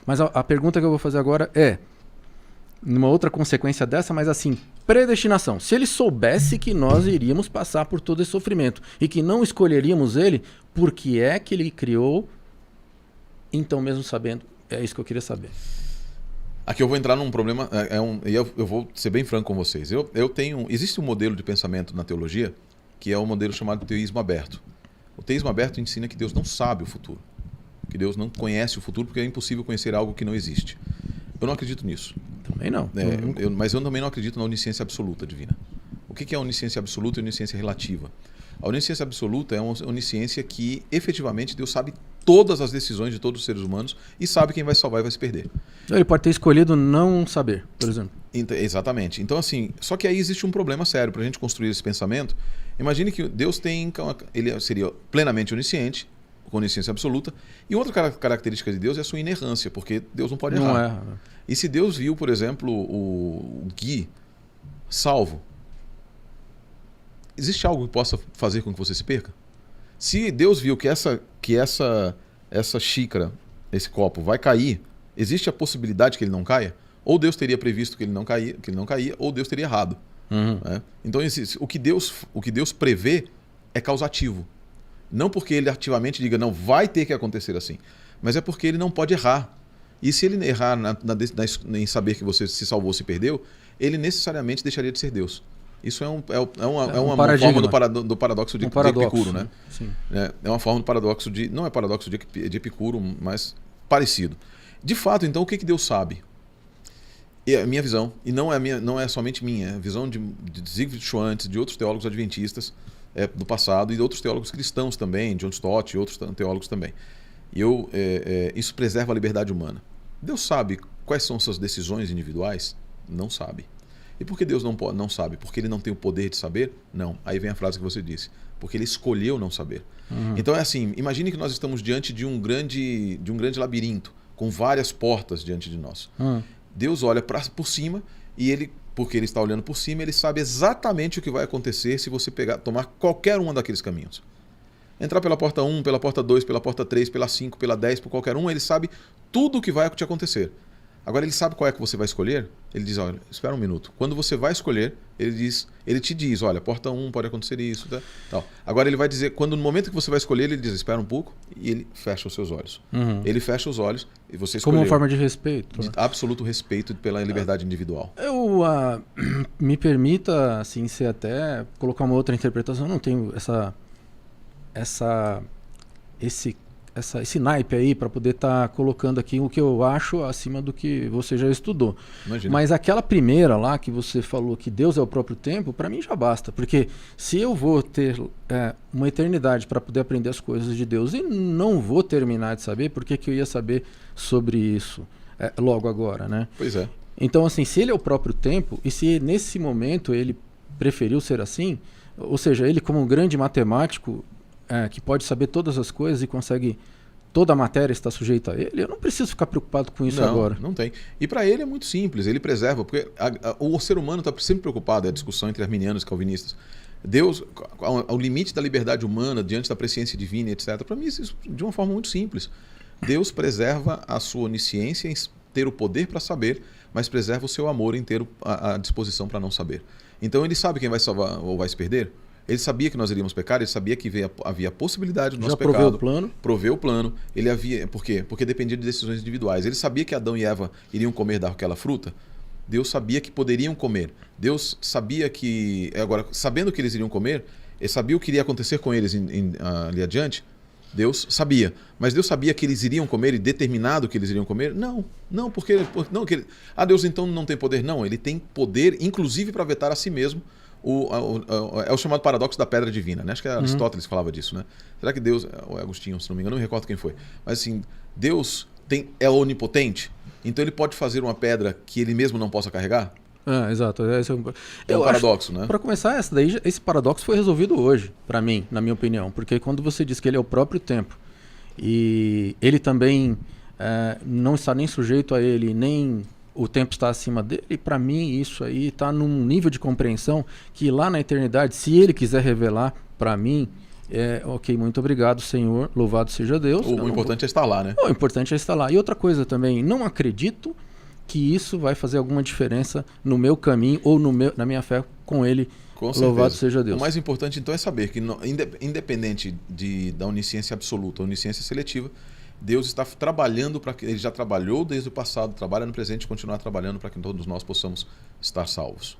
Mas a pergunta que eu vou fazer agora é, numa outra consequência dessa, mas assim, predestinação. Se ele soubesse que nós iríamos passar por todo esse sofrimento e que não escolheríamos ele, por que é que ele criou, então mesmo sabendo? É isso que eu queria saber. Aqui eu vou entrar num problema, eu vou ser bem franco com vocês. Existe um modelo de pensamento na teologia que é o modelo chamado teísmo aberto. O teísmo aberto ensina que Deus não sabe o futuro, que Deus não conhece o futuro porque é impossível conhecer algo que não existe. Eu não acredito nisso. Também não. Mas eu também não acredito na onisciência absoluta divina. O que é onisciência absoluta e onisciência relativa? A onisciência absoluta é uma onisciência que efetivamente Deus sabe todas as decisões de todos os seres humanos e sabe quem vai salvar e vai se perder. Ele pode ter escolhido não saber, por exemplo. Exatamente. Então assim, só que aí existe um problema sério para a gente construir esse pensamento. Imagine que Deus ele seria plenamente onisciente, com onisciência absoluta, e outra característica de Deus é a sua inerrância, porque Deus não pode errar. Não erra. E se Deus viu, por exemplo, o Gui salvo, existe algo que possa fazer com que você se perca? Se Deus viu que essa xícara, esse copo vai cair, existe a possibilidade que ele não caia? Ou Deus teria previsto que ele não caía, ou Deus teria errado. Né? Então o que Deus prevê é causativo. Não porque ele ativamente diga, não, vai ter que acontecer assim, mas é porque ele não pode errar. E se ele errar em saber que você se salvou ou se perdeu, ele necessariamente deixaria de ser Deus. Isso é uma forma do paradoxo de Epicuro, né? Sim. É uma forma do paradoxo não é paradoxo de Epicuro, mas parecido. De fato, então, o que Deus sabe? E a minha visão, e não é somente minha, é a visão de Zygmunt Schwantz, de outros teólogos adventistas do passado e de outros teólogos cristãos também, John Stott e outros teólogos também. E isso preserva a liberdade humana. Deus sabe quais são suas decisões individuais? Não sabe. E por que Deus não sabe? Porque ele não tem o poder de saber? Não. Aí vem a frase que você disse. Porque ele escolheu não saber. Então é assim, imagine que nós estamos diante de um grande labirinto, com várias portas diante de nós. Deus olha por cima e porque ele está olhando por cima, ele sabe exatamente o que vai acontecer se você tomar qualquer um daqueles caminhos. Entrar pela porta 1, pela porta 2, pela porta 3, pela 5, pela 10, por qualquer um, ele sabe tudo o que vai te acontecer. Agora ele sabe qual é que você vai escolher? Ele diz, olha, espera um minuto. Quando você vai escolher, ele te diz, olha, porta 1 pode acontecer isso, tal. Agora ele vai dizer, no momento que você vai escolher, ele diz, espera um pouco, e ele fecha os seus olhos. Ele fecha os olhos e você escolheu. Como uma forma de respeito. De absoluto respeito pela liberdade individual. Me permita, assim, se até colocar uma outra interpretação, eu não tenho esse naipe aí para poder estar colocando aqui o que eu acho acima do que você já estudou. Imagina. Mas aquela primeira lá que você falou que Deus é o próprio tempo, para mim já basta. Porque se eu vou ter uma eternidade para poder aprender as coisas de Deus e não vou terminar de saber, por que eu ia saber sobre isso logo agora, né? Pois é. Então, assim, se ele é o próprio tempo e se nesse momento ele preferiu ser assim, ou seja, ele como um grande matemático que pode saber todas as coisas e consegue... Toda a matéria está sujeita a ele, eu não preciso ficar preocupado com isso agora. Não tem. E para ele é muito simples, ele preserva, porque o ser humano está sempre preocupado, é a discussão entre arminianos e calvinistas. Deus, ao limite da liberdade humana, diante da presciência divina, etc. Para mim, isso de uma forma muito simples. Deus preserva a sua onisciência em ter o poder para saber, mas preserva o seu amor em ter a disposição para não saber. Então ele sabe quem vai salvar ou vai se perder. Ele sabia que nós iríamos pecar, ele sabia que havia a possibilidade do nosso pecado. Já proveu o plano? Proveu o plano. Por quê? Porque dependia de decisões individuais. Ele sabia que Adão e Eva iriam comer daquela fruta. Deus sabia que poderiam comer. Deus sabia que... Agora, sabendo que eles iriam comer, ele sabia o que iria acontecer com eles ali adiante. Deus sabia. Mas Deus sabia que eles iriam comer e determinado que eles iriam comer? Não, porque... Deus então não tem poder? Não, ele tem poder, inclusive para vetar a si mesmo. É o chamado paradoxo da pedra divina, né? Acho que Aristóteles falava disso, né? Será que Deus, ou Agostinho, se não me engano, não me recordo quem foi, mas assim, Deus é onipotente, então ele pode fazer uma pedra que ele mesmo não possa carregar? Exato. É um paradoxo, né? Para começar, esse paradoxo foi resolvido hoje, para mim, na minha opinião, porque quando você diz que ele é o próprio tempo e ele também não está nem sujeito a ele, nem o tempo está acima dele, para mim isso aí está num nível de compreensão que lá na eternidade, se ele quiser revelar para mim Ok, muito obrigado, Senhor, louvado seja Deus. O importante é estar lá, né? O importante é estar lá. E outra coisa também, não acredito que isso vai fazer alguma diferença no meu caminho ou na minha fé com ele. Com certeza. Louvado seja Deus. O mais importante então é saber que, independente da onisciência absoluta, a onisciência seletiva, Deus está trabalhando para que ele já trabalhou desde o passado, trabalha no presente e continuar trabalhando para que todos nós possamos estar salvos.